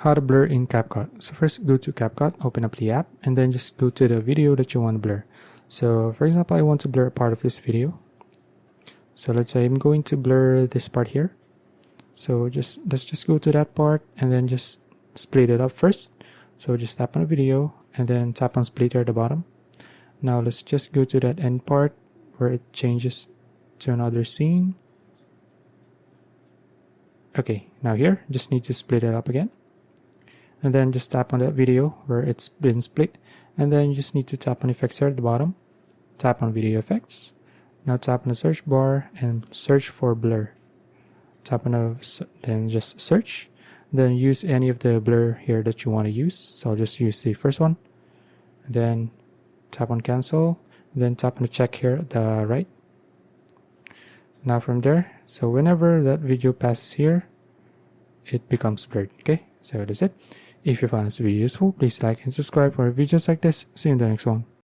How to blur in CapCut. So first go to CapCut, open up the app, and then just go to the video that you want to blur. So for example, I want to blur a part of this video. So let's say I'm going to blur this part here. So let's just go to that part and then just split it up first. So just tap on the video and then tap on split here at the bottom. Now let's just go to that end part where it changes to another scene. Okay, now here, just need to split it up again. And then just tap on that video where it's been split. And then you just need to tap on effects here at the bottom. Tap on video effects. Now tap on the search bar and search for blur. Tap on then just search. Then use any of the blur here that you want to use. So I'll just use the first one. And then tap on cancel. Then tap on the check here at the right. Now from there, so whenever that video passes here, it becomes blurred. Okay, so that's it. If you found this video useful, please like and subscribe for videos like this. See you in the next one.